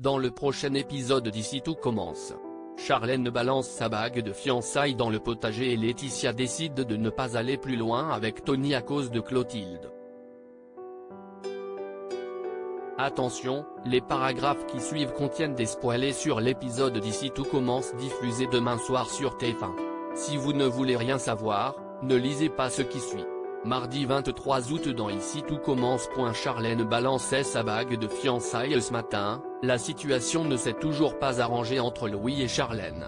Dans le prochain épisode d'Ici tout commence, Charlène balance sa bague de fiançailles dans le potager et Laetitia décide de ne pas aller plus loin avec Tony à cause de Clotilde. Attention, les paragraphes qui suivent contiennent des spoilers sur l'épisode d'Ici tout commence diffusé demain soir sur TF1. Si vous ne voulez rien savoir, ne lisez pas ce qui suit. Mardi 23 août dans Ici tout commence. Charlène balançait sa bague de fiançailles ce matin, la situation ne s'est toujours pas arrangée entre Louis et Charlène.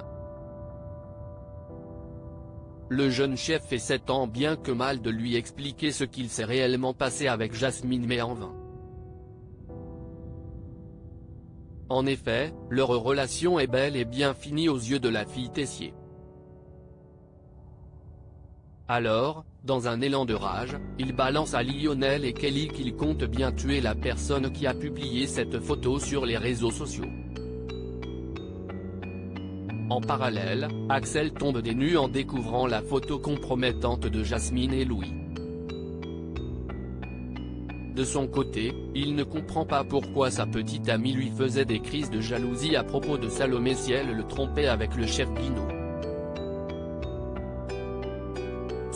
Le jeune chef essaie tant bien que mal de lui expliquer ce qu'il s'est réellement passé avec Jasmine mais en vain. En effet, leur relation est bel et bien finie aux yeux de la fille Tessier. Alors, dans un élan de rage, il balance à Lionel et Kelly qu'il compte bien tuer la personne qui a publié cette photo sur les réseaux sociaux. En parallèle, Axel tombe des nues en découvrant la photo compromettante de Jasmine et Louis. De son côté, il ne comprend pas pourquoi sa petite amie lui faisait des crises de jalousie à propos de Salomé si elle le trompait avec le chef Guinaud.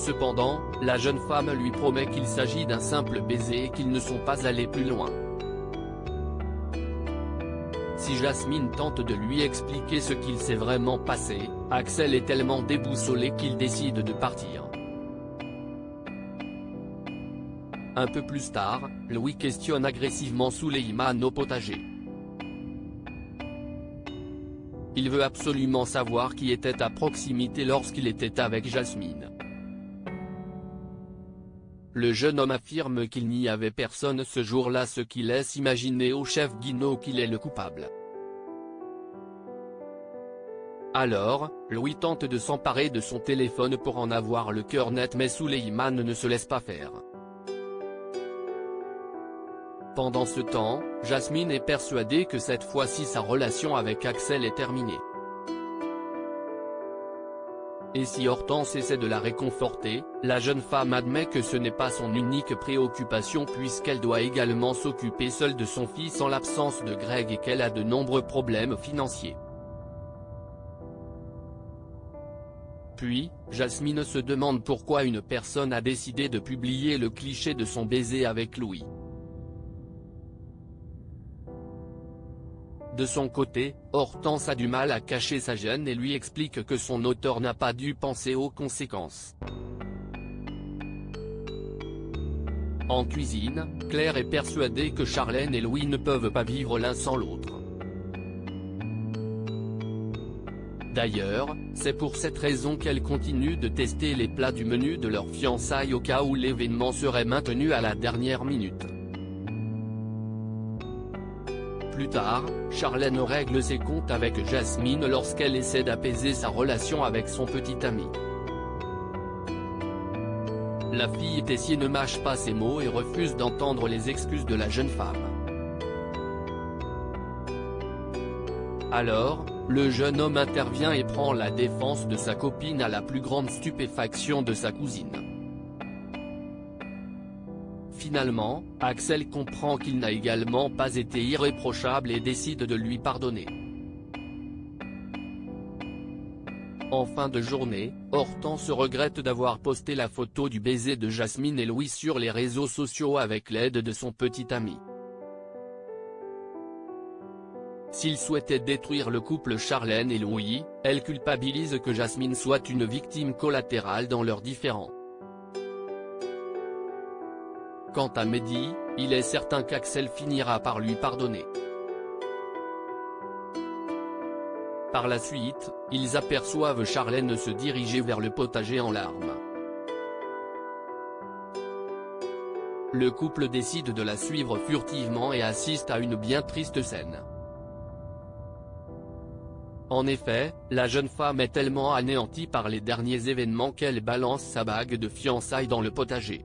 Cependant, la jeune femme lui promet qu'il s'agit d'un simple baiser et qu'ils ne sont pas allés plus loin. Si Jasmine tente de lui expliquer ce qu'il s'est vraiment passé, Axel est tellement déboussolé qu'il décide de partir. Un peu plus tard, Louis questionne agressivement Souleymane au potager. Il veut absolument savoir qui était à proximité lorsqu'il était avec Jasmine. Le jeune homme affirme qu'il n'y avait personne ce jour-là, ce qui laisse imaginer au chef Guinaud qu'il est le coupable. Alors, Louis tente de s'emparer de son téléphone pour en avoir le cœur net mais Souleymane ne se laisse pas faire. Pendant ce temps, Jasmine est persuadée que cette fois-ci sa relation avec Axel est terminée. Et si Hortense essaie de la réconforter, la jeune femme admet que ce n'est pas son unique préoccupation puisqu'elle doit également s'occuper seule de son fils en l'absence de Greg et qu'elle a de nombreux problèmes financiers. Puis, Jasmine se demande pourquoi une personne a décidé de publier le cliché de son baiser avec Louis. De son côté, Hortense a du mal à cacher sa gêne et lui explique que son auteur n'a pas dû penser aux conséquences. En cuisine, Claire est persuadée que Charlène et Louis ne peuvent pas vivre l'un sans l'autre. D'ailleurs, c'est pour cette raison qu'elle continue de tester les plats du menu de leurs fiançailles au cas où l'événement serait maintenu à la dernière minute. Plus tard, Charlène règle ses comptes avec Jasmine lorsqu'elle essaie d'apaiser sa relation avec son petit ami. La fille Tessier ne mâche pas ses mots et refuse d'entendre les excuses de la jeune femme. Alors, le jeune homme intervient et prend la défense de sa copine à la plus grande stupéfaction de sa cousine. Finalement, Axel comprend qu'il n'a également pas été irréprochable et décide de lui pardonner. En fin de journée, Hortense regrette d'avoir posté la photo du baiser de Jasmine et Louis sur les réseaux sociaux avec l'aide de son petit ami. S'il souhaitait détruire le couple Charlène et Louis, elle culpabilise que Jasmine soit une victime collatérale dans leurs différends. Quant à Mehdi, il est certain qu'Axel finira par lui pardonner. Par la suite, ils aperçoivent Charlène se diriger vers le potager en larmes. Le couple décide de la suivre furtivement et assiste à une bien triste scène. En effet, la jeune femme est tellement anéantie par les derniers événements qu'elle balance sa bague de fiançailles dans le potager.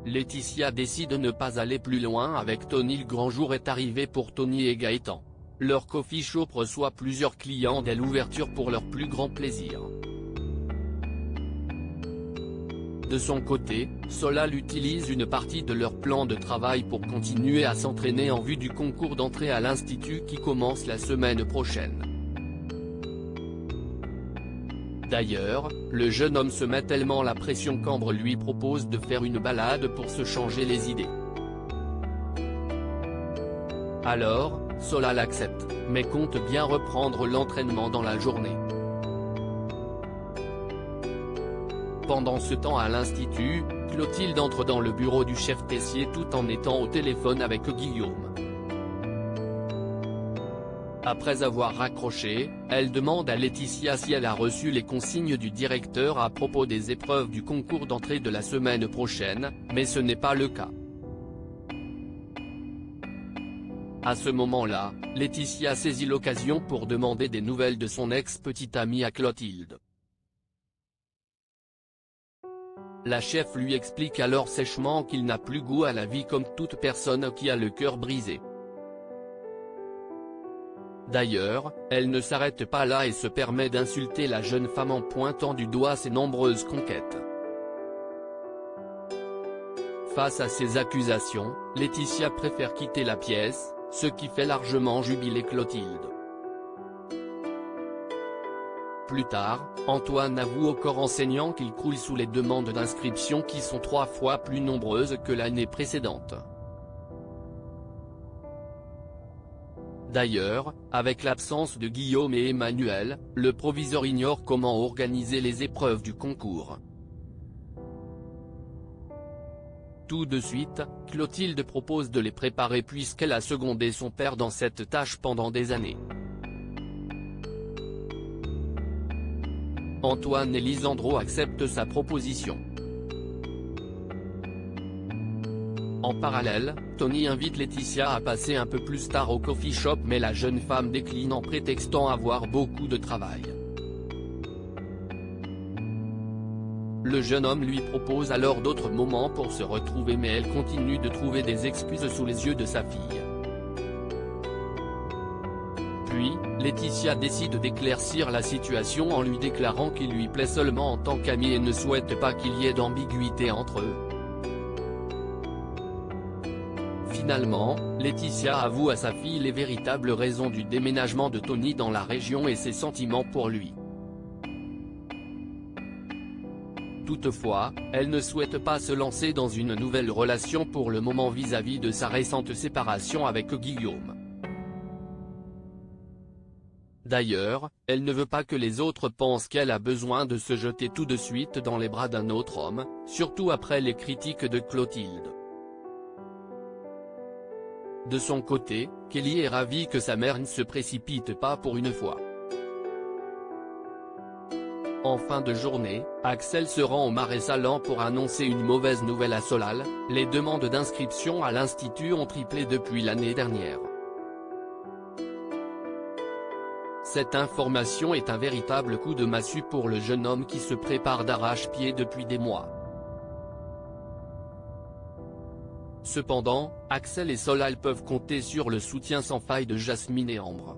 Laetitia décide de ne pas aller plus loin avec Tony. Le grand jour est arrivé pour Tony et Gaëtan. Leur coffee shop reçoit plusieurs clients dès l'ouverture pour leur plus grand plaisir. De son côté, Solal utilise une partie de leur plan de travail pour continuer à s'entraîner en vue du concours d'entrée à l'Institut qui commence la semaine prochaine. D'ailleurs, le jeune homme se met tellement la pression qu'Ambre lui propose de faire une balade pour se changer les idées. Alors, Solal accepte, mais compte bien reprendre l'entraînement dans la journée. Pendant ce temps à l'Institut, Clotilde entre dans le bureau du chef Tessier tout en étant au téléphone avec Guillaume. Après avoir raccroché, elle demande à Laetitia si elle a reçu les consignes du directeur à propos des épreuves du concours d'entrée de la semaine prochaine, mais ce n'est pas le cas. À ce moment-là, Laetitia saisit l'occasion pour demander des nouvelles de son ex-petite amie à Clotilde. La chef lui explique alors sèchement qu'il n'a plus goût à la vie comme toute personne qui a le cœur brisé. D'ailleurs, elle ne s'arrête pas là et se permet d'insulter la jeune femme en pointant du doigt ses nombreuses conquêtes. Face à ces accusations, Laetitia préfère quitter la pièce, ce qui fait largement jubiler Clotilde. Plus tard, Antoine avoue au corps enseignant qu'il croule sous les demandes d'inscription qui sont 3 fois plus nombreuses que l'année précédente. D'ailleurs, avec l'absence de Guillaume et Emmanuel, le proviseur ignore comment organiser les épreuves du concours. Tout de suite, Clotilde propose de les préparer puisqu'elle a secondé son père dans cette tâche pendant des années. Antoine et Lisandro acceptent sa proposition. En parallèle, Tony invite Laetitia à passer un peu plus tard au coffee shop mais la jeune femme décline en prétextant avoir beaucoup de travail. Le jeune homme lui propose alors d'autres moments pour se retrouver mais elle continue de trouver des excuses sous les yeux de sa fille. Puis, Laetitia décide d'éclaircir la situation en lui déclarant qu'il lui plaît seulement en tant qu'ami et ne souhaite pas qu'il y ait d'ambiguïté entre eux. Finalement, Laetitia avoue à sa fille les véritables raisons du déménagement de Tony dans la région et ses sentiments pour lui. Toutefois, elle ne souhaite pas se lancer dans une nouvelle relation pour le moment vis-à-vis de sa récente séparation avec Guillaume. D'ailleurs, elle ne veut pas que les autres pensent qu'elle a besoin de se jeter tout de suite dans les bras d'un autre homme, surtout après les critiques de Clotilde. De son côté, Kelly est ravie que sa mère ne se précipite pas pour une fois. En fin de journée, Axel se rend au Marais Salants pour annoncer une mauvaise nouvelle à Solal, les demandes d'inscription à l'Institut ont triplé depuis l'année dernière. Cette information est un véritable coup de massue pour le jeune homme qui se prépare d'arrache-pied depuis des mois. Cependant, Axel et Solal peuvent compter sur le soutien sans faille de Jasmine et Ambre.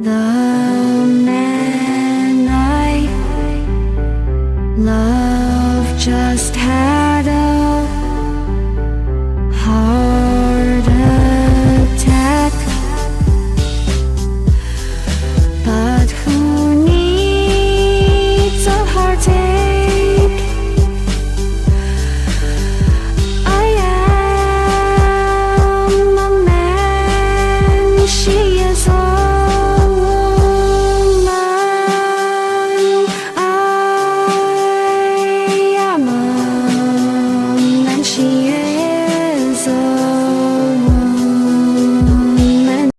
The man I love just had a heart